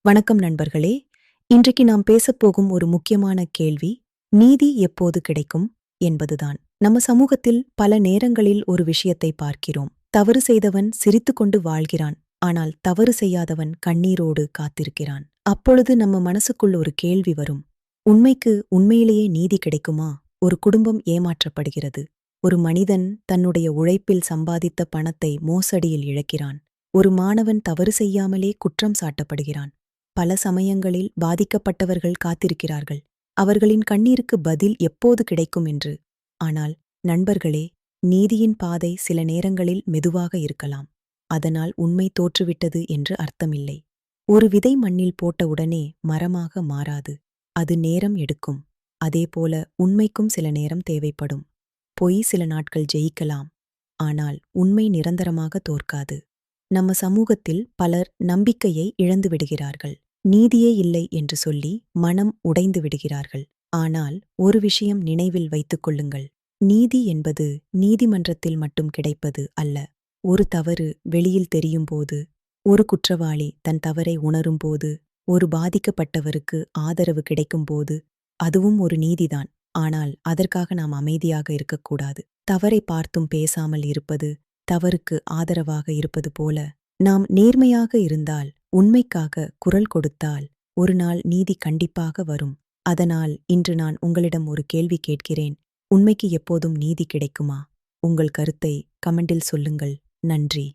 வணக்கம் நண்பர்களே. இன்றைக்கு நாம் பேசப்போகும் ஒரு முக்கியமான கேள்வி, நீதி எப்போது கிடைக்கும் என்பதுதான். நம்ம சமூகத்தில் பல நேரங்களில் ஒரு விஷயத்தை பார்க்கிறோம். தவறு செய்தவன் சிரித்துக்கொண்டு வாழ்கிறான், ஆனால் தவறு செய்யாதவன் கண்ணீரோடு காத்திருக்கிறான். அப்பொழுது நம்ம மனசுக்குள் ஒரு கேள்வி வரும், உண்மைக்கு உண்மையிலேயே நீதி கிடைக்குமா? ஒரு குடும்பம் ஏமாற்றப்படுகிறது. ஒரு மனிதன் தன்னுடைய உழைப்பில் சம்பாதித்த பணத்தை மோசடியில் இழக்கிறான். ஒரு மாணவன் தவறு செய்யாமலே குற்றம் சாட்டப்படுகிறான். பல சமயங்களில் பாதிக்கப்பட்டவர்கள் காத்திருக்கிறார்கள், அவர்களின் கண்ணீருக்கு பதில் எப்போது கிடைக்கும் என்று. ஆனால் நண்பர்களே, நீதியின் பாதை சில நேரங்களில் மெதுவாக இருக்கலாம். அதனால் உண்மை தோற்றுவிட்டது என்று அர்த்தமில்லை. ஒரு விதை மண்ணில் போட்ட உடனே மரமாக மாறாது. அது நேரம் எடுக்கும். அதேபோல உண்மைக்கும் சில நேரம் தேவைப்படும். பொய் சில நாட்கள் ஜெயிக்கலாம், ஆனால் உண்மை நிரந்தரமாக தோற்காது. நம்ம சமூகத்தில் பலர் நம்பிக்கையை இழந்து விடுகிறார்கள். நீதியே இல்லை என்று சொல்லி மனம் உடைந்து விடுகிறார்கள். ஆனால் ஒரு விஷயம் நினைவில் வைத்துக் கொள்ளுங்கள், நீதி என்பது நீதிமன்றத்தில் மட்டும் கிடைப்பது அல்ல. ஒரு தவறு வெளியில் தெரியும்போது, ஒரு குற்றவாளி தன் தவறை உணரும்போது, ஒரு பாதிக்கப்பட்டவருக்கு ஆதரவு கிடைக்கும்போது, அதுவும் ஒரு நீதிதான். ஆனால் அதற்காக நாம் அமைதியாக இருக்கக்கூடாது. தவறை பார்த்தும் பேசாமல் இருப்பது, தவறுக்கு ஆதரவாக இருப்பது போல, நாம் நேர்மையாக இருந்தால், உண்மைக்காக குரல் கொடுத்தால், ஒரு நாள் நீதி கண்டிப்பாக வரும். அதனால் இன்று நான் உங்களிடம் ஒரு கேள்வி கேட்கிறேன், உண்மைக்கு எப்போதும் நீதி கிடைக்குமா? உங்கள் கருத்தை கமெண்டில் சொல்லுங்கள். நன்றி.